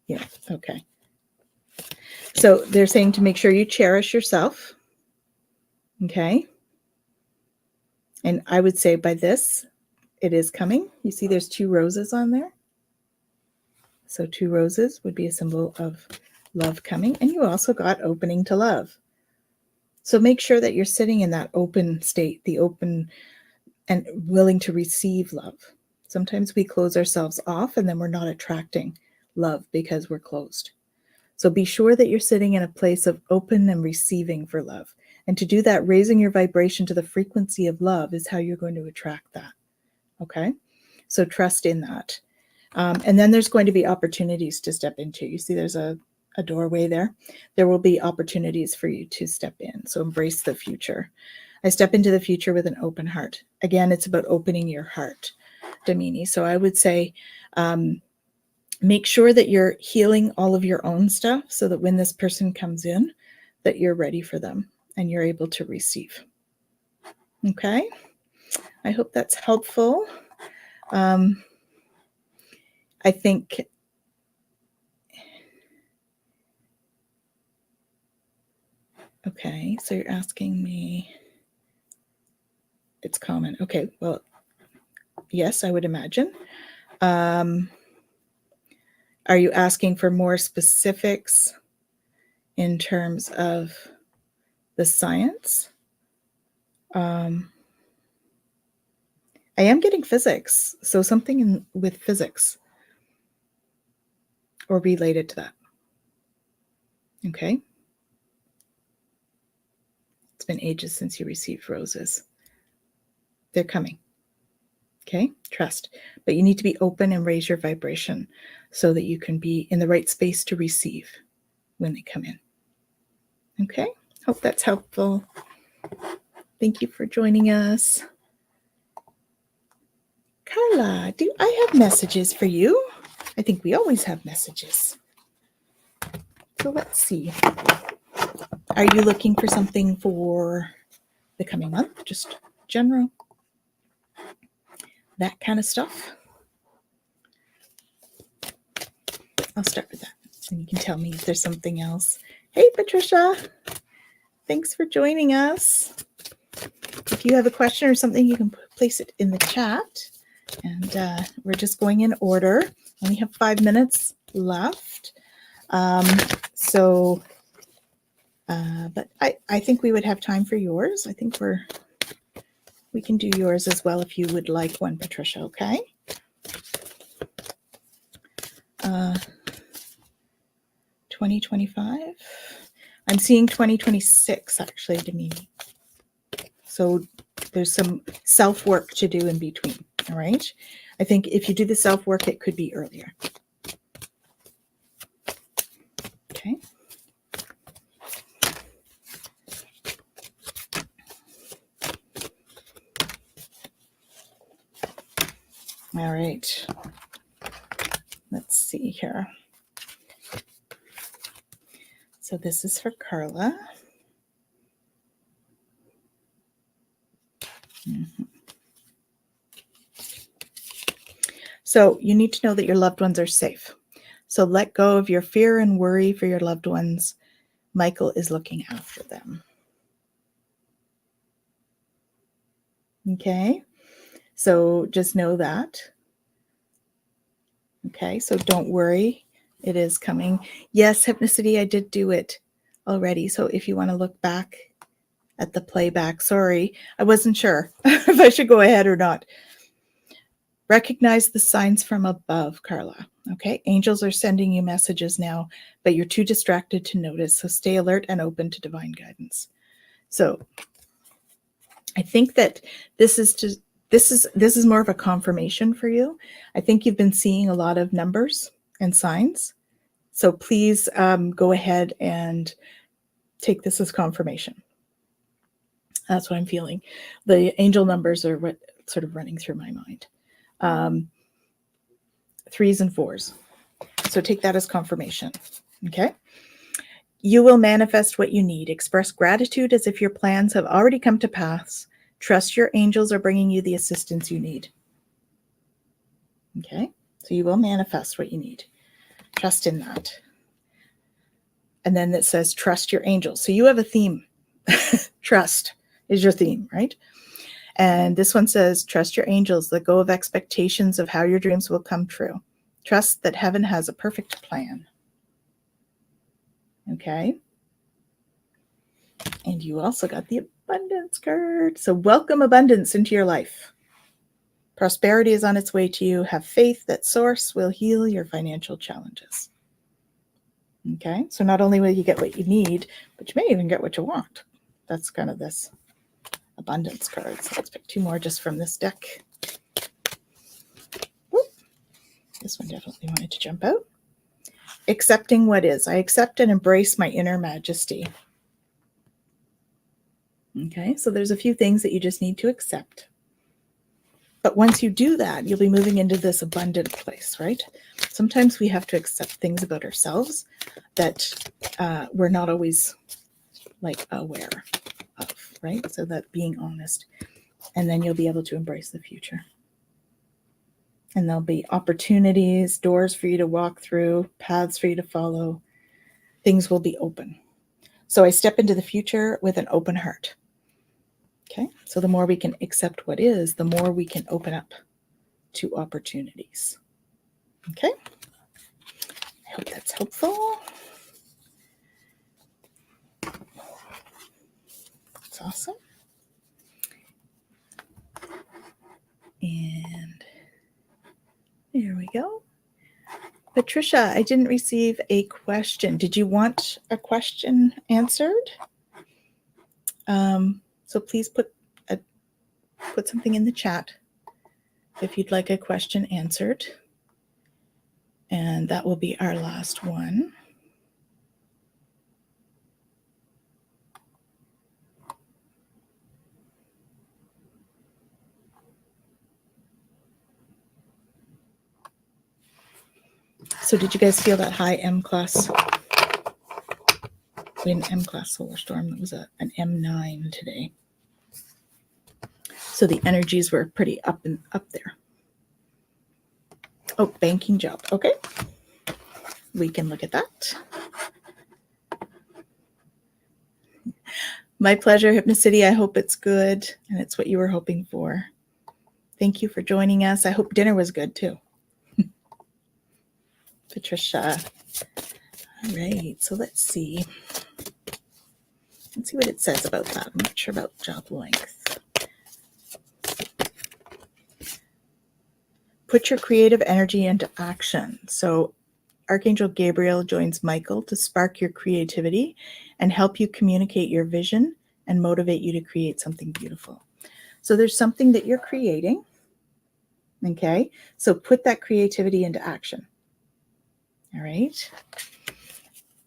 Yeah. Okay. So they're saying to make sure you cherish yourself. Okay. And I would say by this, it is coming. You see there's two roses on there. So two roses would be a symbol of love coming. And you also got opening to love. So make sure that you're sitting in that open state, the open and willing to receive love. Sometimes we close ourselves off and then we're not attracting love because we're closed. So be sure that you're sitting in a place of open and receiving for love. And to do that, raising your vibration to the frequency of love is how you're going to attract that. Okay? So trust in that. And then there's going to be opportunities to step into. You see there's a doorway there. There will be opportunities for you to step in. So embrace the future. I step into the future with an open heart. Again, it's about opening your heart, Damini. So I would say make sure that you're healing all of your own stuff so that when this person comes in, that you're ready for them and you're able to receive. Okay? I hope that's helpful. I think okay, so you're asking me, it's common. Okay, well, yes, I would imagine. Are you asking for more specifics in terms of the science? I am getting physics, so something with physics or related to that. Okay. It's been ages since you received roses. They're coming. Okay, trust. But you need to be open and raise your vibration so that you can be in the right space to receive when they come in. Okay, hope that's helpful. Thank you for joining us. Carla, do I have messages for you? I think we always have messages. So let's see. Are you looking for something for the coming month? Just general, that kind of stuff? I'll start with that. And you can tell me if there's something else. Hey, Patricia. Thanks for joining us. If you have a question or something, you can place it in the chat. And we're just going in order. Only have 5 minutes left. But I think we would have time for yours. I think we can do yours as well if you would like one, Patricia, okay? 2025. I'm seeing 2026 actually, Damini. So there's some self-work to do in between, all right? I think if you do the self-work, it could be earlier. Okay. All right. Let's see here. So this is for Carla. Mm-hmm. So you need to know that your loved ones are safe. So let go of your fear and worry for your loved ones. Michael is looking after them. Okay. So just know that. Okay. So don't worry. It is coming. Yes, Hypnicity, I did do it already. So if you want to look back at the playback, sorry, I wasn't sure if I should go ahead or not. Recognize the signs from above, Carla. Okay, angels are sending you messages now, but you're too distracted to notice. So stay alert and open to divine guidance. So I think that this is more of a confirmation for you. I think you've been seeing a lot of numbers and signs. So please go ahead and take this as confirmation. That's what I'm feeling. The angel numbers are what sort of running through my mind. 3s and 4s. So take that as confirmation. Okay. You will manifest what you need. Express gratitude as if your plans have already come to pass. Trust your angels are bringing you the assistance you need. Okay. So you will manifest what you need. Trust in that. And then it says, trust your angels. So you have a theme. Trust is your theme, right? And this one says, trust your angels. Let go of expectations of how your dreams will come true. Trust that heaven has a perfect plan. Okay. And you also got the abundance card. So welcome abundance into your life. Prosperity is on its way to you. Have faith that Source will heal your financial challenges. Okay. So not only will you get what you need, but you may even get what you want. That's kind of this abundance card. So let's pick 2 more just from this deck. Whoop. This one definitely wanted to jump out. Accepting what is. I accept and embrace my inner majesty. Okay, so there's a few things that you just need to accept. But once you do that, you'll be moving into this abundant place, right? Sometimes we have to accept things about ourselves that we're not always like aware of, right? So that being honest. And then you'll be able to embrace the future. And there'll be opportunities, doors for you to walk through, paths for you to follow. Things will be open. So I step into the future with an open heart. Okay, so the more we can accept what is, the more we can open up to opportunities. Okay, I hope that's helpful. That's awesome. And there we go. Patricia, I didn't receive a question. Did you want a question answered? So please put something in the chat if you'd like a question answered. And that will be our last one. So did you guys feel that high M class? We had an M class solar storm. That was an M9 today. So the energies were pretty up there. Oh, banking job. Okay. We can look at that. My pleasure, Hypnicity. I hope it's good and it's what you were hoping for. Thank you for joining us. I hope dinner was good too. Patricia. All right. So let's see. Let's see what it says about that. I'm not sure about job length. Put your creative energy into action. So Archangel Gabriel joins Michael to spark your creativity and help you communicate your vision and motivate you to create something beautiful. So there's something that you're creating. Okay. So put that creativity into action. All right.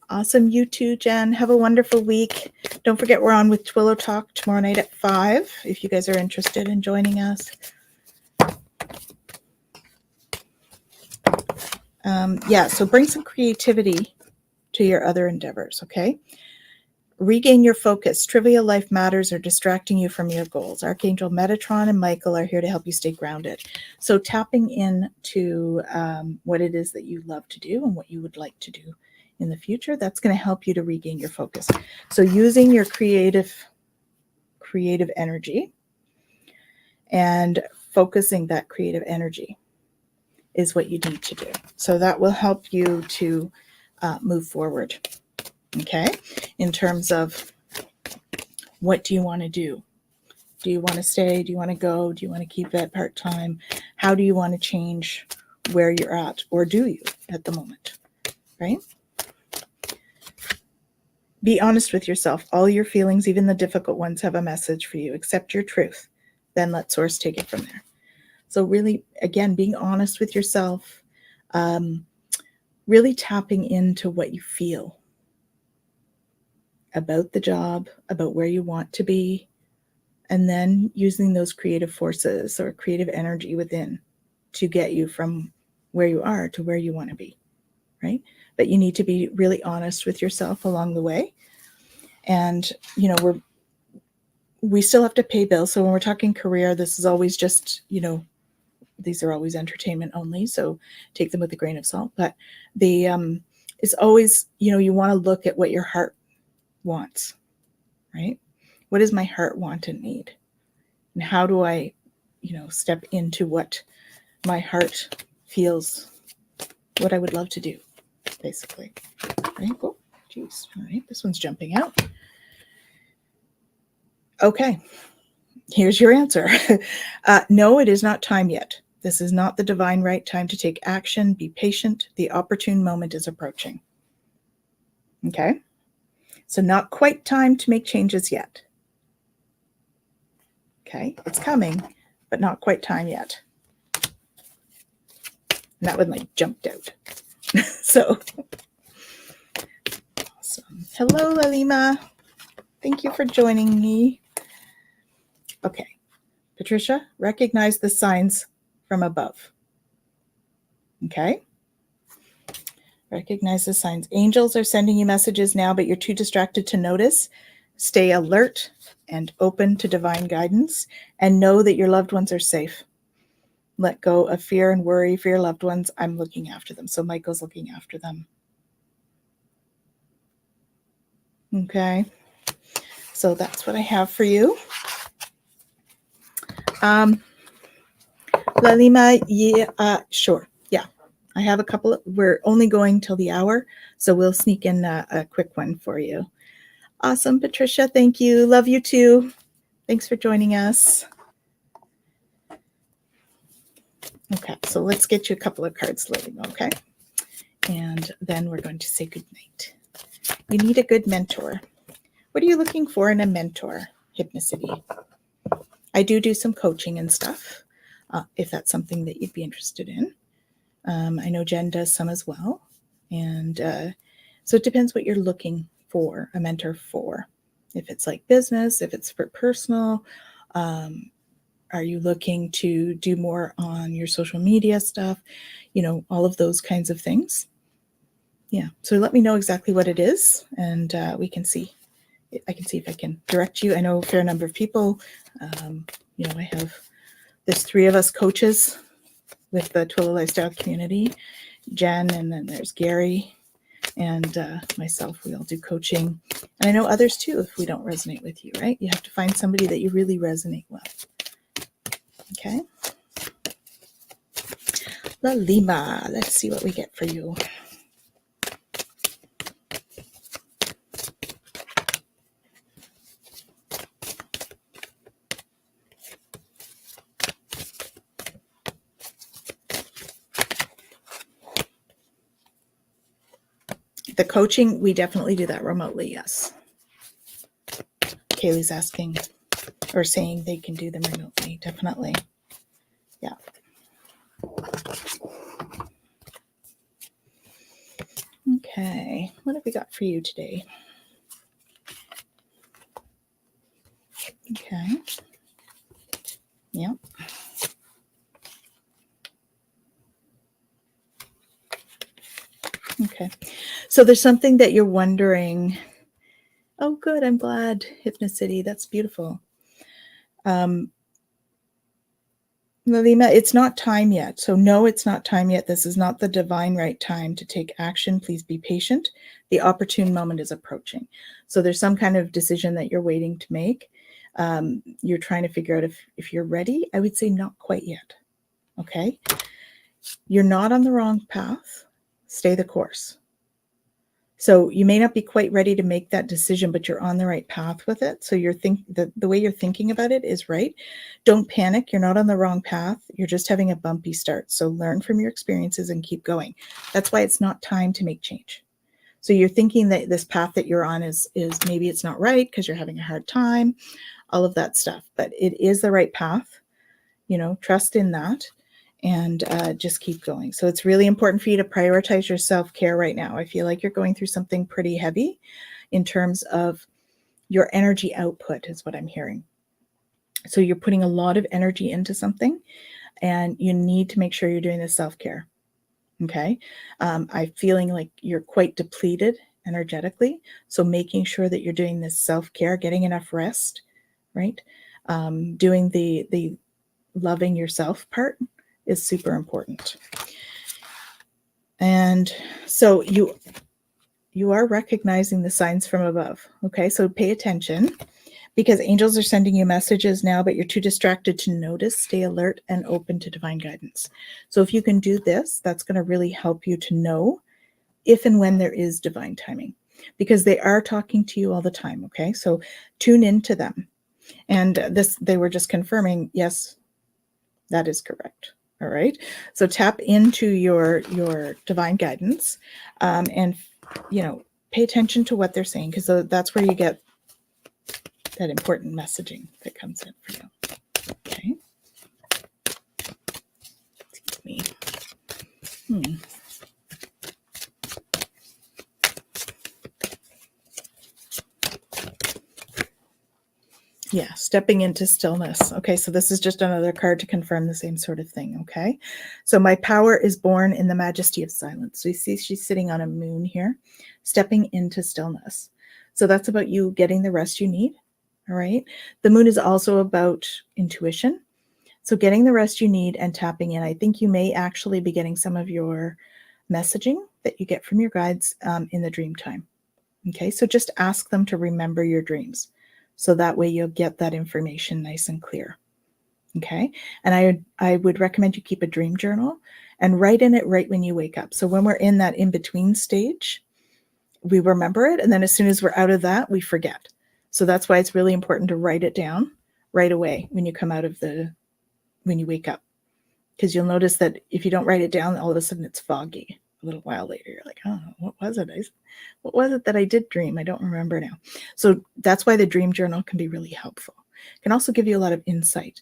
Awesome. You too, Jen. Have a wonderful week. Don't forget we're on with Twillo Talk tomorrow night at 5 if you guys are interested in joining us. So bring some creativity to your other endeavors, okay? Regain your focus. Trivial life matters are distracting you from your goals. Archangel Metatron and Michael are here to help you stay grounded. So tapping into what it is that you love to do and what you would like to do in the future, that's going to help you to regain your focus. So using your creative energy and focusing that creative energy is what you need to do. So that will help you to move forward. Okay, in terms of what do you want to do? Do you want to stay? Do you want to go? Do you want to keep it part-time? How do you want to change where you're at? Or do you at the moment, right? Be honest with yourself. All your feelings, even the difficult ones, have a message for you. Accept your truth. Then let Source take it from there. So really, again, being honest with yourself, really tapping into what you feel about the job, about where you want to be, and then using those creative forces or creative energy within to get you from where you are to where you want to be, right? But you need to be really honest with yourself along the way. And, you know, we still have to pay bills. So when we're talking career, this is always just, you know, these are always entertainment only. So take them with a grain of salt. But it's always, you know, you want to look at what your heart wants, right? What does my heart want and need? And how do I, you know, step into what my heart feels, what I would love to do, basically. Right? Oh, geez. All right. This one's jumping out. Okay. Here's your answer. No, it is not time yet. This is not the divine right time to take action. Be patient. The opportune moment is approaching. Okay. So not quite time to make changes yet. Okay. It's coming, but not quite time yet. And that one like jumped out. So awesome. Hello, Lalima. Thank you for joining me. Okay. Patricia, recognize the signs from above. Okay. Recognize the signs. Angels are sending you messages now, but you're too distracted to notice. Stay alert and open to divine guidance, and know that your loved ones are safe. Let go of fear and worry for your loved ones. I'm looking after them. So Michael's looking after them. Okay. So that's what I have for you. Lalima, yeah, sure. Yeah. I have a couple. We're only going till the hour, so we'll sneak in a quick one for you. Awesome, Patricia. Thank you. Love you too. Thanks for joining us. Okay, so let's get you a couple of cards loading, okay? And then we're going to say good night. You need a good mentor. What are you looking for in a mentor? Hypnicity. I do some coaching and stuff, if that's something that you'd be interested in. I know Jen does some as well. And so it depends what you're looking for a mentor for. If it's like business, if it's for personal, are you looking to do more on your social media stuff? You know, all of those kinds of things. Yeah. So let me know exactly what it is, and we can see. I can see if I can direct you. I know a fair number of people. You know, there's 3 of us coaches with the Twila Lifestyle community. Jen, and then there's Gary, and myself. We all do coaching. And I know others too, if we don't resonate with you, right? You have to find somebody that you really resonate with. Okay. Lalima, let's see what we get for you. The coaching, we definitely do that remotely, yes. Kaylee's asking or saying they can do them remotely, definitely. Yeah. Okay, what have we got for you today? Okay. Yep. Okay. So there's something that you're wondering. Oh, good. I'm glad. Hypnocity. That's beautiful. Lalima, it's not time yet. So no, it's not time yet. This is not the divine right time to take action. Please be patient. The opportune moment is approaching. So there's some kind of decision that you're waiting to make. You're trying to figure out if you're ready. I would say not quite yet. Okay. You're not on the wrong path. Stay the course. So you may not be quite ready to make that decision, but you're on the right path with it. So the way you're thinking about it is right. Don't panic. You're not on the wrong path. You're just having a bumpy start. So learn from your experiences and keep going. That's why it's not time to make change. So you're thinking that this path that you're on is maybe it's not right because you're having a hard time, all of that stuff. But it is the right path. Trust in that. And just keep going. So it's really important for you to prioritize your self-care right now. I feel like you're going through something pretty heavy in terms of your energy output is what I'm hearing. So you're putting a lot of energy into something and you need to make sure you're doing the self-care. Okay. I'm feeling like you're quite depleted energetically. So making sure that you're doing this self-care, getting enough rest, right? Doing the loving yourself part is super important. And so you are recognizing the signs from above. Okay, so pay attention because angels are sending you messages now, but you're too distracted to notice. Stay alert and open to divine guidance. So if you can do this, that's going to really help you to know if and when there is divine timing, because they are talking to you all the time. Okay, so tune into them. And they were just confirming, yes, that is correct. All right. So tap into your divine guidance and, pay attention to what they're saying, because that's where you get that important messaging that comes in for you. Okay. Excuse me. Yeah, stepping into stillness. Okay, so this is just another card to confirm the same sort of thing, okay? So my power is born in the majesty of silence. So you see she's sitting on a moon here, stepping into stillness. So that's about you getting the rest you need, all right? The moon is also about intuition. So getting the rest you need and tapping in. I think you may actually be getting some of your messaging that you get from your guides in the dream time. Okay, so just ask them to remember your dreams. So that way you'll get that information nice and clear. Okay. And I would recommend you keep a dream journal and write in it right when you wake up. So when we're in that in-between stage, we remember it. And then as soon as we're out of that, we forget. So that's why it's really important to write it down right away when you come out of when you wake up. Because you'll notice that if you don't write it down, all of a sudden it's foggy. A little while later, you're like, oh, what was it? What was it that I did dream? I don't remember now. So that's why the dream journal can be really helpful. It can also give you a lot of insight.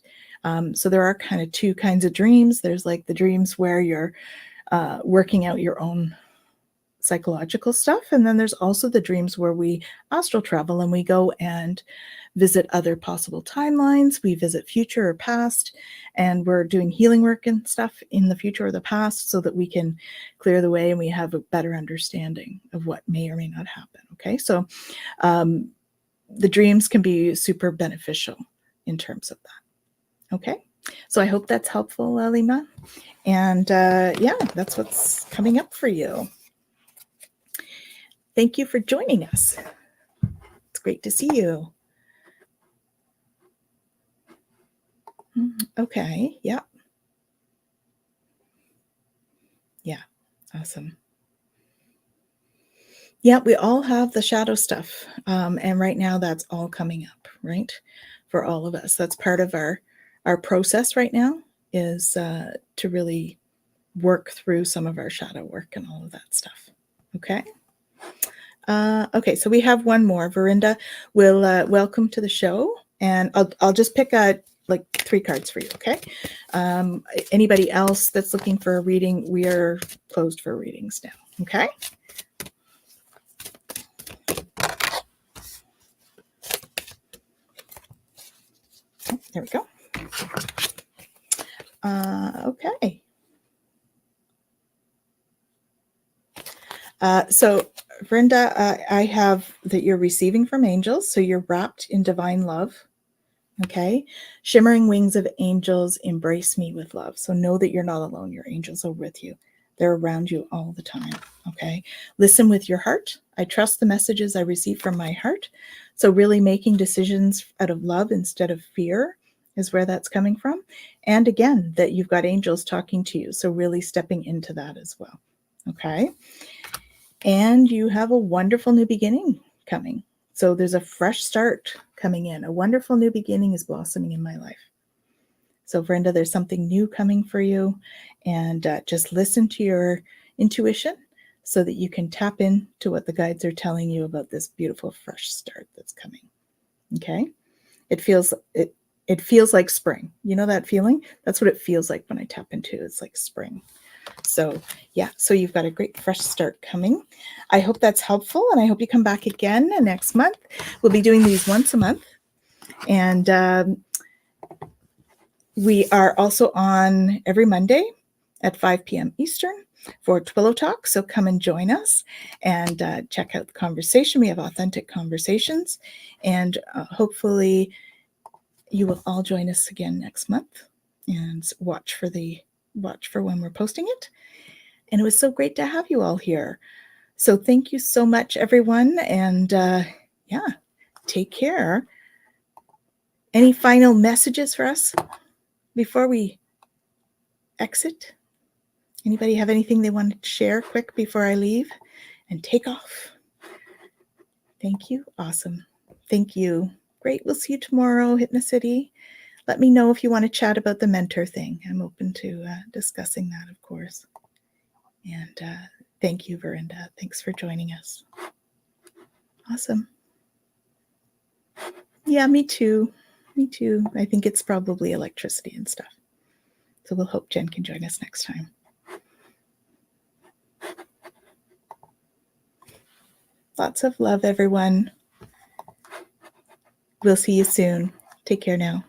So there are kind of two kinds of dreams. There's like the dreams where you're working out your own psychological stuff. And then there's also the dreams where we astral travel and we go and visit other possible timelines. We visit future or past, and we're doing healing work and stuff in the future or the past so that we can clear the way and we have a better understanding of what may or may not happen. Okay, so the dreams can be super beneficial in terms of that. Okay, so I hope that's helpful, Lima. And yeah, that's what's coming up for you. Thank you for joining us. It's great to see you. Okay. Yeah. Yeah. Awesome. Yeah, we all have the shadow stuff. And right now that's all coming up, right? For all of us. That's part of our process right now is to really work through some of our shadow work and all of that stuff. Okay. Okay, so we have one more. Verinda will welcome to the show, and I'll just pick like 3 cards for you. Okay. Anybody else that's looking for a reading, we are closed for readings now. Okay. Oh, there we go. Okay. So, Brenda, I have that you're receiving from angels. So you're wrapped in divine love. Okay. Shimmering wings of angels embrace me with love. So know that you're not alone. Your angels are with you. They're around you all the time. Okay. Listen with your heart. I trust the messages I receive from my heart. So really making decisions out of love instead of fear is where that's coming from. And again, that you've got angels talking to you. So really stepping into that as well. Okay. And you have a wonderful new beginning coming. So there's a fresh start coming in. A wonderful new beginning is blossoming in my life. So Brenda, there's something new coming for you. And just listen to your intuition so that you can tap into what the guides are telling you about this beautiful fresh start that's coming. Okay? It feels like spring. You know that feeling? That's what it feels like when I tap into. It's like spring. So yeah, so you've got a great fresh start coming. I hope that's helpful, and I hope you come back again next month. We'll be doing these once a month, and we are also on every Monday at 5 p.m. Eastern for Twillo Talk. So come and join us and check out the conversation. We have authentic conversations, and hopefully you will all join us again next month and watch for when we're posting it. And it was so great to have you all here. So thank you so much, everyone. And yeah, take care. Any final messages for us before we exit? Anybody have anything they want to share quick before I leave and take off? Thank you. Awesome. Thank you. Great. We'll see you tomorrow, Hypnocity. Let me know if you want to chat about the mentor thing. I'm open to discussing that, of course. And thank you, Verinda. Thanks for joining us. Awesome. Yeah, me too. Me too. I think it's probably electricity and stuff. So we'll hope Jen can join us next time. Lots of love, everyone. We'll see you soon. Take care now.